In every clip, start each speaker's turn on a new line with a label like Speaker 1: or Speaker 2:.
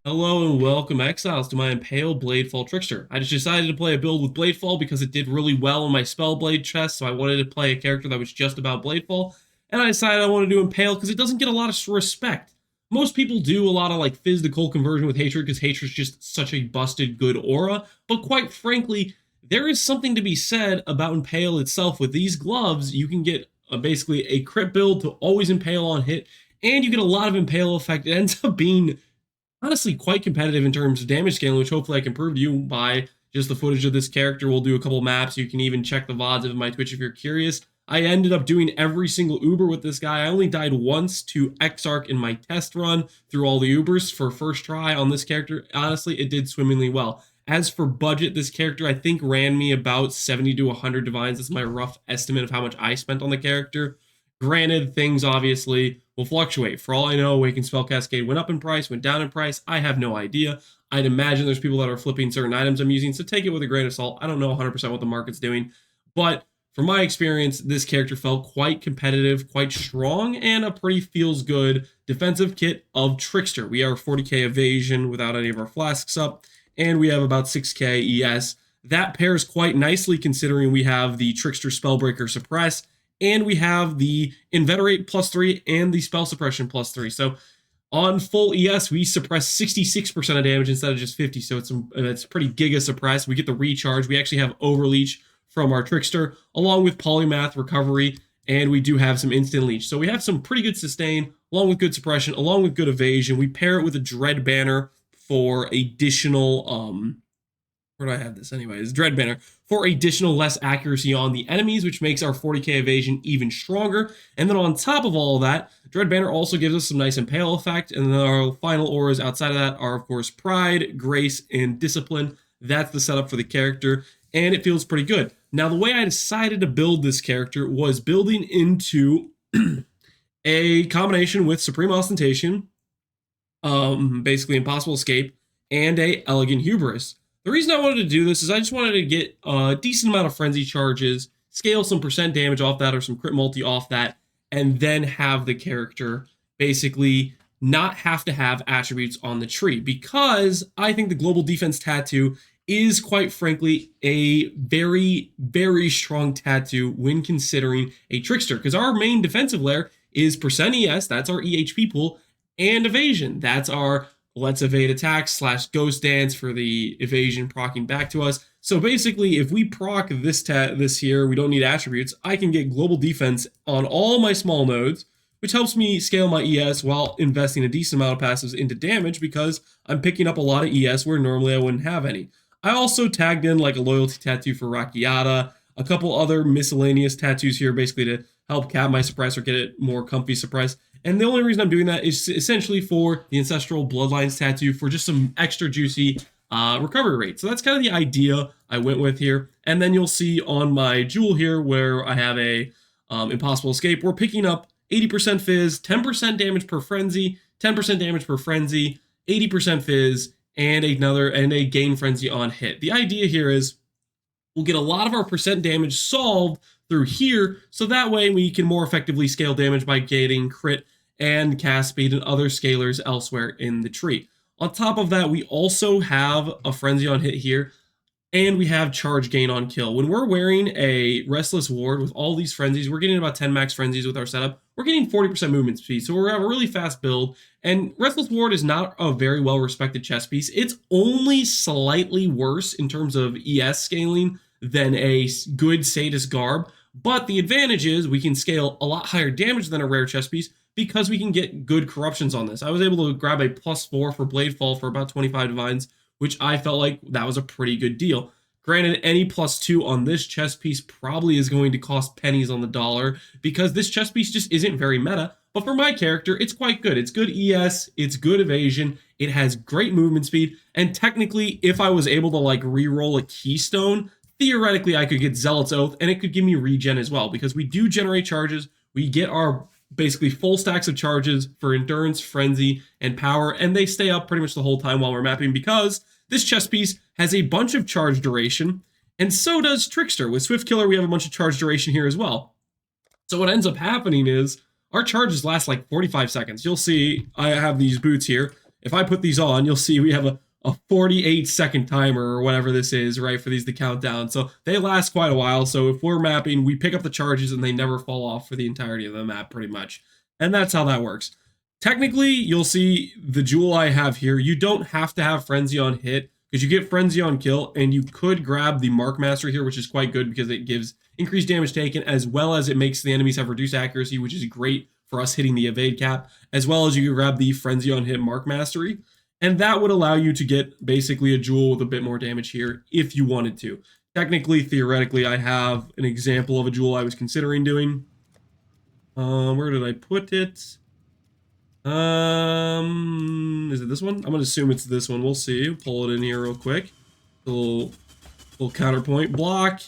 Speaker 1: Hello and welcome, Exiles, to my Impale Bladefall Trickster. I just decided to play a build with Bladefall because it did really well in my Spellblade chest, so I wanted to play a character that was just about Bladefall, and I decided I want to do Impale because it doesn't get a lot of respect. Most people do a lot of physical conversion with Hatred because Hatred's just such a busted good aura, but quite frankly, there is something to be said about Impale itself. With these gloves, you can get basically a crit build to always Impale on hit, and you get a lot of Impale effect. It ends up being honestly quite competitive in terms of damage scaling, which hopefully I can prove to you by just the footage of this character. We'll do a couple maps. You can even check the VODs of my Twitch if you're curious. I ended up doing every single Uber with this guy. I only died once to Exarch in my test run through all the Ubers for first try on this character. Honestly, it did swimmingly well. As for budget, this character I think ran me about 70 to 100 divines. That's my rough estimate of how much I spent on the character. Granted, things obviously will fluctuate. For all I know, Awakened Spell Cascade went up in price, went down in price. I have no idea. I'd imagine there's people that are flipping certain items I'm using, so take it with a grain of salt. I don't know 100% what the market's doing, but from my experience, this character felt quite competitive, quite strong, and a pretty feels-good defensive kit of Trickster. We are 40k evasion without any of our flasks up, and we have about 6k ES. That pairs quite nicely considering we have the Trickster Spellbreaker Suppress, and we have the Inveterate +3 and the Spell Suppression +3. So on full ES, we suppress 66% of damage instead of just 50. So it's pretty giga suppressed. We get the recharge. We actually have Overleech from our Trickster, along with Polymath Recovery, and we do have some Instant Leech. So we have some pretty good sustain, along with good suppression, along with good evasion. We pair it with a Dread Banner for additional where do I have this anyways? Dread Banner for additional less accuracy on the enemies, which makes our 40k evasion even stronger. And then on top of all of that, Dread Banner also gives us some nice Impale effect. And then our final auras outside of that are, of course, Pride, Grace, and Discipline. That's the setup for the character, and it feels pretty good. Now, the way I decided to build this character was building into a combination with Supreme Ostentation, basically Impossible Escape, and a Elegant Hubris. The reason I wanted to do this is I just wanted to get a decent amount of frenzy charges, scale some percent damage off that or some crit multi off that, and then have the character basically not have to have attributes on the tree, because I think the Global Defense Tattoo is quite frankly a very, very strong tattoo when considering a Trickster, because our main defensive layer is percent ES, that's our EHP pool, and evasion, that's our Let's Evade Attacks / Ghost Dance for the evasion procking back to us. So basically, if we proc this here, we don't need attributes, I can get global defense on all my small nodes, which helps me scale my ES while investing a decent amount of passives into damage because I'm picking up a lot of ES where normally I wouldn't have any. I also tagged in like a loyalty tattoo for Rakiata, a couple other miscellaneous tattoos here basically to help cap my suppress or get it more comfy suppress. And the only reason I'm doing that is essentially for the Ancestral Bloodlines tattoo for just some extra juicy recovery rate. So that's kind of the idea I went with here. And then you'll see on my jewel here where I have a Impossible Escape, we're picking up 80% Fizz, 10% damage per Frenzy, 10% damage per Frenzy, 80% Fizz, and a gain Frenzy on hit. The idea here is we'll get a lot of our percent damage solved through here, so that way we can more effectively scale damage by getting crit and cast speed and other scalars elsewhere in the tree. On top of that, we also have a frenzy on hit here, and we have charge gain on kill. When we're wearing a Restless Ward with all these frenzies, we're getting about 10 max frenzies with our setup. We're getting 40% movement speed, so we're have a really fast build. And Restless Ward is not a very well-respected chess piece. It's only slightly worse in terms of ES scaling than a good Sadist Garb, but the advantage is we can scale a lot higher damage than a rare chess piece because we can get good corruptions on this. I was able to grab a +4 for Bladefall for about 25 divines, which I felt like that was a pretty good deal. Granted, any +2 on this chess piece probably is going to cost pennies on the dollar because this chess piece just isn't very meta, but for my character, it's quite good. It's good ES, it's good evasion, it has great movement speed, and technically, if I was able to re-roll a Keystone, theoretically, I could get Zealot's Oath, and it could give me regen as well, because we do generate charges. We get our basically full stacks of charges for Endurance, Frenzy, and Power, and they stay up pretty much the whole time while we're mapping, because this chess piece has a bunch of charge duration, and so does Trickster. With Swift Killer, we have a bunch of charge duration here as well. So what ends up happening is our charges last like 45 seconds. You'll see I have these boots here. if I put these on, you'll see we have a 48-second timer or whatever this is, right, for these to count down. So they last quite a while. So if we're mapping, we pick up the charges and they never fall off for the entirety of the map pretty much. And that's how that works. Technically, you'll see the jewel I have here. You don't have to have Frenzy on hit because you get Frenzy on kill, and you could grab the Mark Master here, which is quite good because it gives increased damage taken, as well as it makes the enemies have reduced accuracy, which is great for us hitting the evade cap, as well as you can grab the Frenzy on hit Mark Mastery. And that would allow you to get basically a jewel with a bit more damage here if you wanted to. Technically, theoretically, I have an example of a jewel I was considering doing. Where did I put it? Is it this one? I'm going to assume it's this one. We'll see. Pull it in here real quick. A little counterpoint. Block,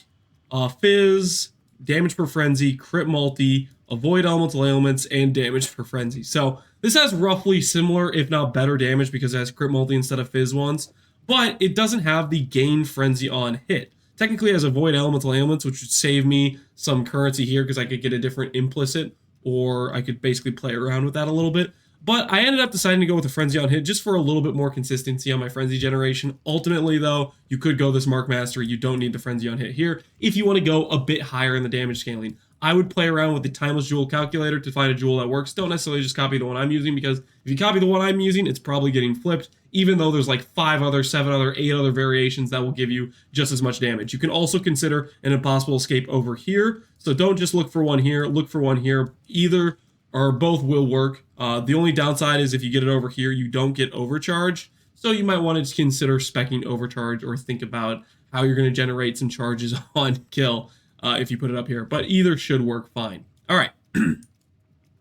Speaker 1: fizz, damage per frenzy, crit multi, avoid elemental ailments, and damage per frenzy. So this has roughly similar, if not better, damage because it has crit multi instead of fizz ones, but it doesn't have the gain frenzy on hit. Technically it has avoid elemental ailments, which would save me some currency here because I could get a different implicit, or I could basically play around with that a little bit. But I ended up deciding to go with a Frenzy on hit just for a little bit more consistency on my Frenzy generation. Ultimately, though, you could go this Mark Mastery. You don't need the Frenzy on hit here if you want to go a bit higher in the damage scaling. I would play around with the Timeless Jewel calculator to find a jewel that works. Don't necessarily just copy the one I'm using, because if you copy the one I'm using, it's probably getting flipped, even though there's like 5 other, 7 other, 8 other variations that will give you just as much damage. You can also consider an impossible escape over here. So don't just look for one here, look for one here. Either or both will work. The only downside is if you get it over here, you don't get overcharge. So you might want to consider speccing overcharge, or think about how you're going to generate some charges on kill if you put it up here. But either should work fine. All right.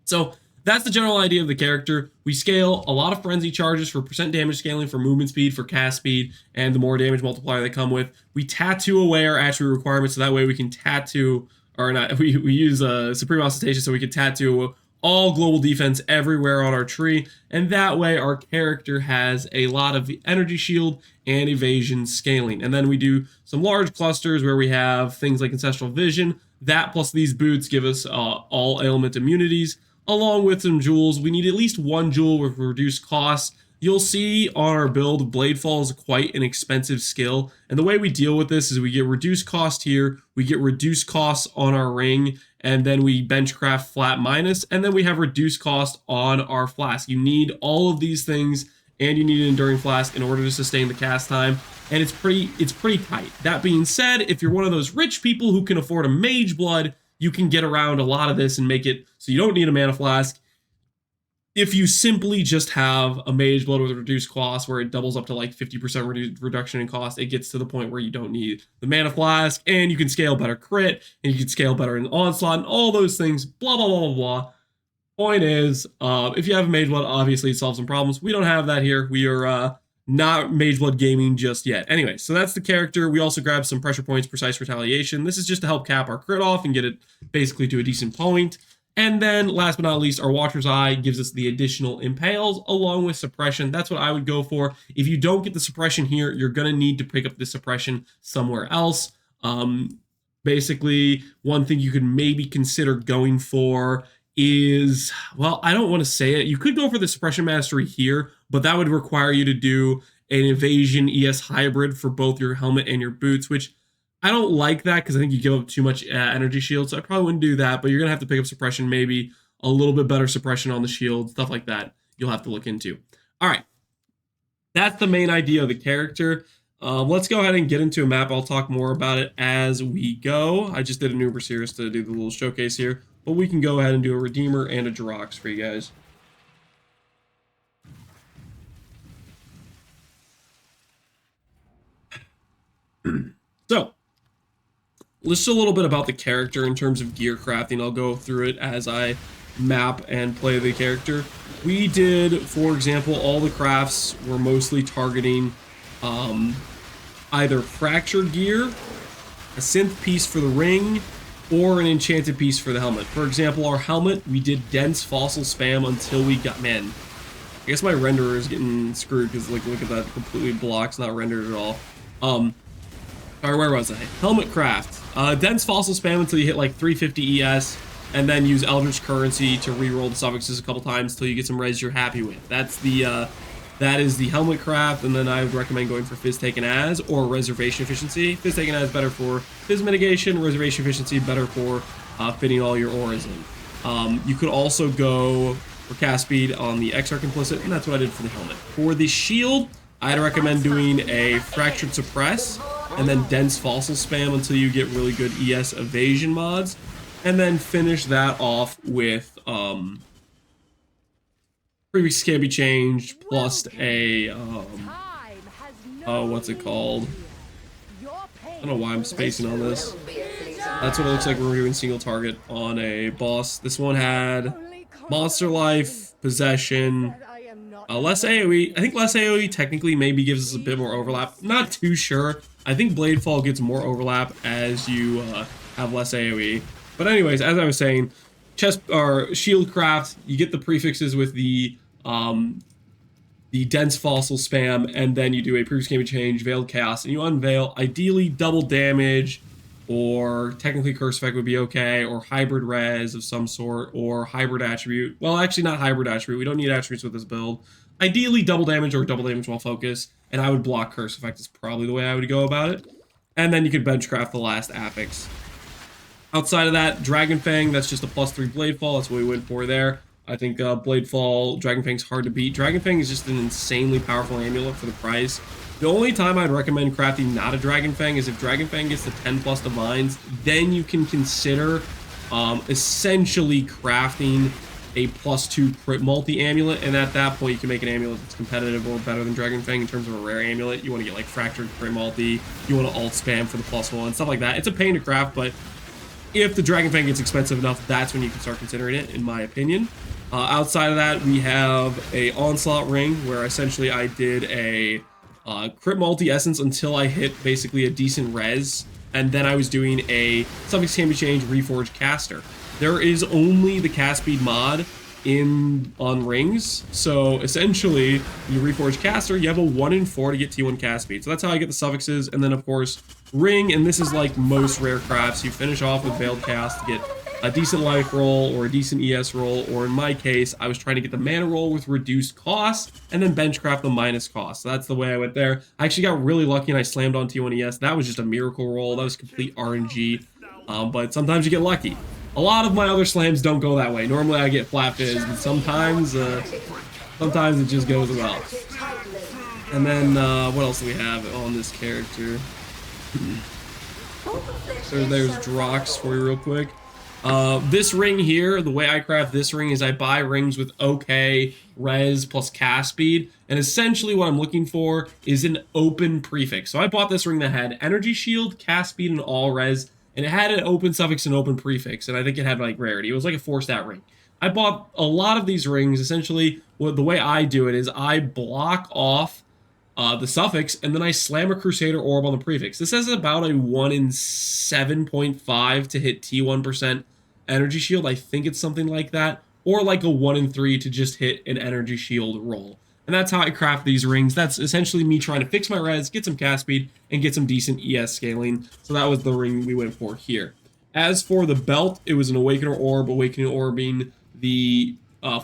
Speaker 1: So that's the general idea of the character. We scale a lot of frenzy charges for percent damage scaling, for movement speed, for cast speed, and the more damage multiplier they come with. We tattoo away our attribute requirements, so that way we can tattoo, or not, we use Supreme Ostentation so we can tattoo all global defense everywhere on our tree, and that way our character has a lot of energy shield and evasion scaling. And then we do some large clusters where we have things like ancestral vision. That plus these boots give us all ailment immunities, along with some jewels. We need at least one jewel with reduced costs. You'll see on our build, Bladefall is quite an expensive skill, and the way we deal with this is we get reduced cost here, we get reduced costs on our ring, and then we benchcraft flat minus, and then we have reduced cost on our flask. You need all of these things, and you need an enduring flask in order to sustain the cast time, and it's pretty tight. That being said, if you're one of those rich people who can afford a mage blood, you can get around a lot of this and make it so you don't need a mana flask. If you simply just have a mage blood with a reduced cost where it doubles up to like 50% reduction in cost, it gets to the point where you don't need the mana flask, and you can scale better crit, and you can scale better in onslaught, and all those things, blah, blah, blah, blah, blah. Point is, if you have a mage blood, obviously it solves some problems. We don't have that here. We are not mage blood gaming just yet. Anyway, so that's the character. We also grab some pressure points, precise retaliation. This is just to help cap our crit off and get it basically to a decent point. And then, last but not least, our Watcher's Eye gives us the additional impales along with suppression. That's what I would go for. If you don't get the suppression here, you're going to need to pick up the suppression somewhere else. Basically, one thing you could maybe consider going for is, well, I don't want to say it. You could go for the suppression mastery here, but that would require you to do an evasion ES hybrid for both your helmet and your boots, which I don't like that because I think you give up too much energy shield, so I probably wouldn't do that, but you're going to have to pick up suppression, maybe a little bit better suppression on the shield, stuff like that you'll have to look into. All right, that's the main idea of the character. Let's go ahead and get into a map. I'll talk more about it as we go. I just did an Uber series to do the little showcase here, but we can go ahead and do a Redeemer and a Jirax for you guys. So, just a little bit about the character in terms of gear crafting. I'll go through it as I map and play the character. We did, for example, all the crafts were mostly targeting either fractured gear, a synth piece for the ring, or an enchanted piece for the helmet. For example, our helmet, we did dense fossil spam until we got, man, I guess my renderer is getting screwed because look at that, completely blocks, not rendered at all. Or where was I? Helmet craft. Dense fossil spam until you hit like 350 ES, and then use Eldritch Currency to reroll the suffixes a couple times until you get some res you're happy with. That's the That is the helmet craft, and then I would recommend going for Fizz Taken As or Reservation Efficiency. Fizz Taken As better for Fizz mitigation, Reservation Efficiency better for fitting all your auras in. You could also go for cast speed on the XR Complicit, and that's what I did for the helmet. For the shield, I'd recommend doing a Fractured Suppress, and then Dense Fossil spam until you get really good ES evasion mods, and then finish that off with Prefix Can Be Changed plus a what's it called? I don't know why I'm spacing on this. That's what it looks like when we're doing single target on a boss. This one had Monster Life, Possession, less AoE. I think less AoE technically maybe gives us a bit more overlap. I'm not too sure. I think Bladefall gets more overlap as you have less AoE. But anyways, as I was saying, chest or shield craft, you get the prefixes with the dense fossil spam, and then you do a previous game change, veiled chaos, and you unveil ideally double damage, or technically curse effect would be okay, or hybrid res of some sort, or hybrid attribute. Well, actually not hybrid attribute. We don't need attributes with this build. Ideally double damage or double damage while focus, and I would block curse effect is probably the way I would go about it. And then you could benchcraft the last affix. Outside of that, Dragon Fang, that's just a +3 Bladefall. That's what we went for there. I think Bladefall, Dragon Fang's hard to beat. Dragon Fang is just an insanely powerful amulet for the price. The only time I'd recommend crafting not a Dragon Fang is if Dragon Fang gets to 10 plus divines, then you can consider essentially crafting a +2 crit multi-amulet, and at that point you can make an amulet that's competitive or better than Dragon Fang in terms of a rare amulet. You want to get like Fractured crit multi, you want to alt spam for the +1, stuff like that. It's a pain to craft, but if the Dragon Fang gets expensive enough, that's when you can start considering it, in my opinion. Outside of that, we have a Onslaught ring, where essentially I did a crit multi-essence until I hit basically a decent res, and then I was doing a Suffix Can Be Changed Reforged Caster. There is only the cast speed mod on rings, so essentially you Reforged Caster, you have a 1 in 4 to get T1 cast speed. So that's how I get the suffixes, and then of course ring, and this is like most rare crafts, you finish off with Veiled Chaos to get a decent life roll or a decent ES roll, or in my case, I was trying to get the mana roll with reduced cost, and then benchcraft the minus cost. So that's the way I went there. I actually got really lucky and I slammed on T1 ES. That was just a miracle roll. That was complete RNG, but sometimes you get lucky. A lot of my other slams don't go that way. Normally I get flat fizz, but sometimes it just goes well. And then, what else do we have on this character? So there's Drox for you real quick. This ring here, the way I craft this ring is I buy rings with OK res plus cast speed, and essentially what I'm looking for is an open prefix. So I bought this ring that had energy shield, cast speed, and all res, and it had an open suffix and open prefix, and I think it had like rarity. It was like a 4-stat ring. I bought a lot of these rings. Essentially, the way I do it is I block off the suffix, and then I slam a Crusader Orb on the prefix. This has about a 1 in 7.5 to hit T1% energy shield. I think it's something like that. Or like a 1 in 3 to just hit an energy shield roll. And that's how I craft these rings. That's essentially me trying to fix my res, get some cast speed, and get some decent ES scaling. So that was the ring we went for here. As for the belt, it was an Awakener Orb, Awakening Orbing the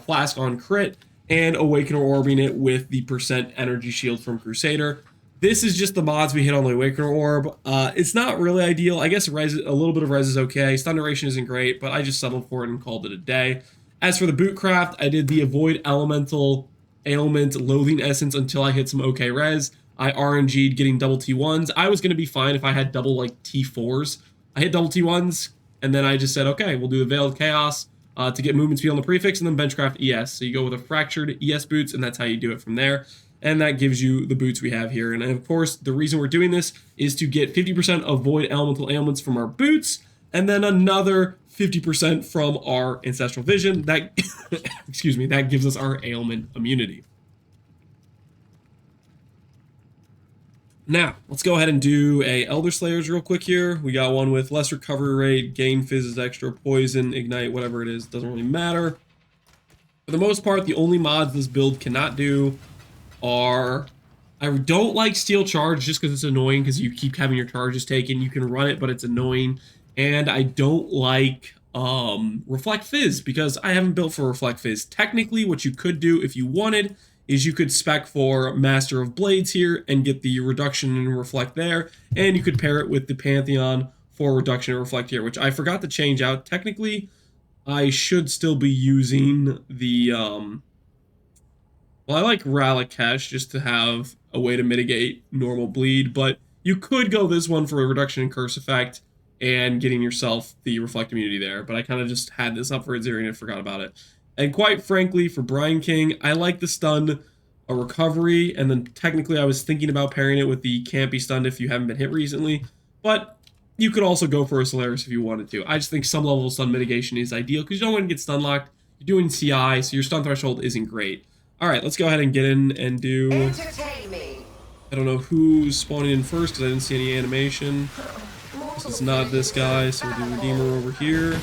Speaker 1: Flask on crit, and Awakener Orbing it with the % energy shield from Crusader. This is just the mods we hit on the Awakener Orb. It's not really ideal. I guess res, a little bit of res is okay. Stun duration isn't great, but I just settled for it and called it a day. As for the boot craft, I did the Avoid Elemental Ailment Loathing Essence until I hit some okay res. I RNG'd getting double T1s. I was going to be fine if I had double like T4s. I hit double T1s, and then I just said, okay, we'll do the Veiled Chaos to get movement speed on the prefix, and then benchcraft ES. So you go with a Fractured ES boots, and that's how you do it from there. And that gives you the boots we have here. And of course, the reason we're doing this is to get 50% Avoid Elemental Ailments from our boots, and then another 50% from our Ancestral Vision. That, excuse me, that gives us our ailment immunity. Now, let's go ahead and do a Elder Slayers real quick here. We got one with less recovery rate, gain fizzes extra, poison, ignite, whatever it is, doesn't really matter. For the most part, the only mods this build cannot do are... I don't like Steel Charge just because it's annoying because you keep having your charges taken. You can run it, but it's annoying. And I don't like Reflect Fizz because I haven't built for Reflect Fizz. Technically, what you could do if you wanted is you could spec for Master of Blades here and get the reduction and reflect there, and you could pair it with the Pantheon for reduction and reflect here, which I forgot to change out. Technically, I should still be using the well, I like Ralakesh just to have a way to mitigate normal bleed, but you could go this one for a reduction in curse effect and getting yourself the reflect immunity there, but I kind of just had this up for Azirian and forgot about it. And quite frankly, for Brine King, I like the stun, a recovery, and then technically I was thinking about pairing it with the can't be stunned if you haven't been hit recently, but you could also go for a Solaris if you wanted to. I just think some level of stun mitigation is ideal because you don't want to get stun locked. You're doing CI, so your stun threshold isn't great. All right, let's go ahead and get in and do... I don't know who's spawning in first because I didn't see any animation. This is not this guy, so we'll do Redeemer over here.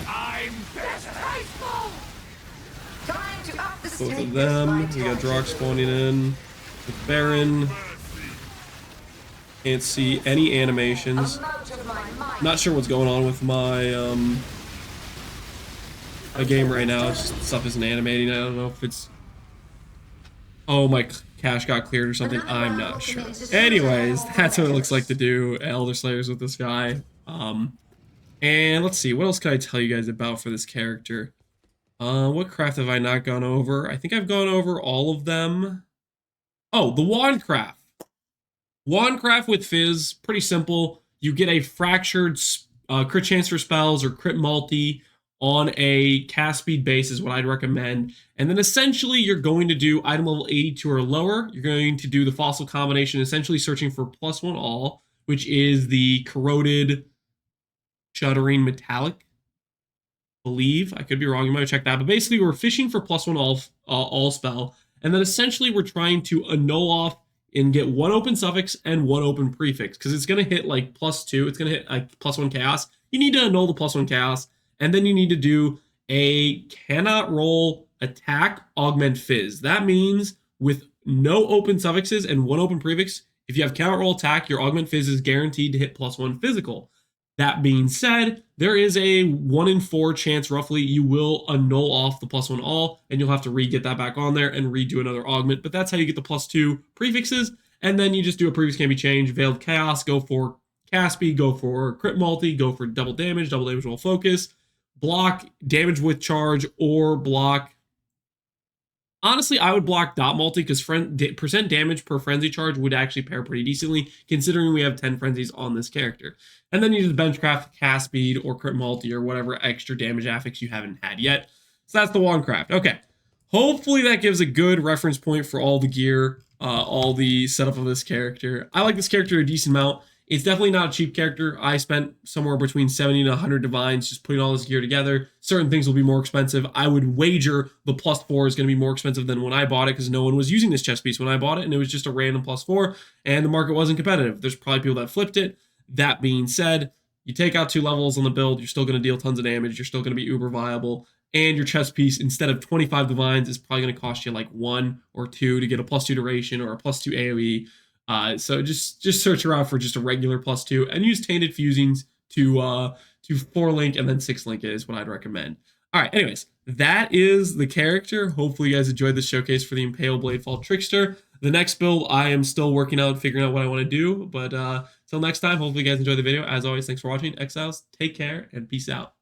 Speaker 1: Both of them. We got Drock spawning in with Baron. Can't see any animations. Not sure what's going on with my my game right now. It's just, stuff isn't animating. I don't know if it's... Oh, my cache got cleared or something. I'm not sure. Anyways, that's what it looks like to do Elder Slayers with this guy. And let's see, what else can I tell you guys about for this character? What craft have I not gone over? I think I've gone over all of them. Oh, the Wand craft. Wand craft with Fizz, pretty simple. You get a fractured crit chance for spells or crit multi on a cast speed base is what I'd recommend. And then essentially you're going to do item level 82 or lower. You're going to do the fossil combination, essentially searching for +1 all, which is the corroded shuddering metallic. Believe I could be wrong, you might check that, but basically we're fishing for +1 all spell, and then essentially we're trying to annul off and get 1 open suffix and 1 open prefix, because it's going to hit like +2, it's going to hit like +1 chaos. You need to annul the +1 chaos, and then you need to do a cannot roll attack augment Fizz. That means with no open suffixes and 1 open prefix, if you have cannot roll attack, your augment Fizz is guaranteed to hit +1 physical. That being said, there is a 1 in 4 chance roughly you will annul off the +1 all, and you'll have to re-get that back on there and redo another augment, but that's how you get the +2 prefixes, and then you just do a prefix can be changed, Veiled Chaos, go for cast speed, go for crit multi, go for double damage will focus, block damage with charge, or block... Honestly, I would block dot multi because percent damage per frenzy charge would actually pair pretty decently, considering we have 10 frenzies on this character. And then you just benchcraft cast speed or crit multi or whatever extra damage affix you haven't had yet. So that's the wand craft. Okay. Hopefully that gives a good reference point for all the gear, all the setup of this character. I like this character a decent amount. It's definitely not a cheap character. I spent somewhere between 70 to 100 divines just putting all this gear together. Certain things will be more expensive. I would wager the +4 is going to be more expensive than when I bought it because no one was using this chest piece when I bought it, and it was just a random +4, and the market wasn't competitive. There's probably people that flipped it. That being said, you take out 2 levels on the build, you're still going to deal tons of damage, you're still going to be uber viable, and your chest piece, instead of 25 divines, is probably going to cost you like 1 or 2 to get a +2 duration or a +2 AoE. So just search around for just a regular +2 and use Tainted Fusings to 4-link and then 6-link is what I'd recommend. All right, anyways, that is the character. Hopefully you guys enjoyed this showcase for the Impale Bladefall Trickster. The next build, I am still working out, figuring out what I want to do. But until next time, hopefully you guys enjoyed the video. As always, thanks for watching. Exiles, take care, and peace out.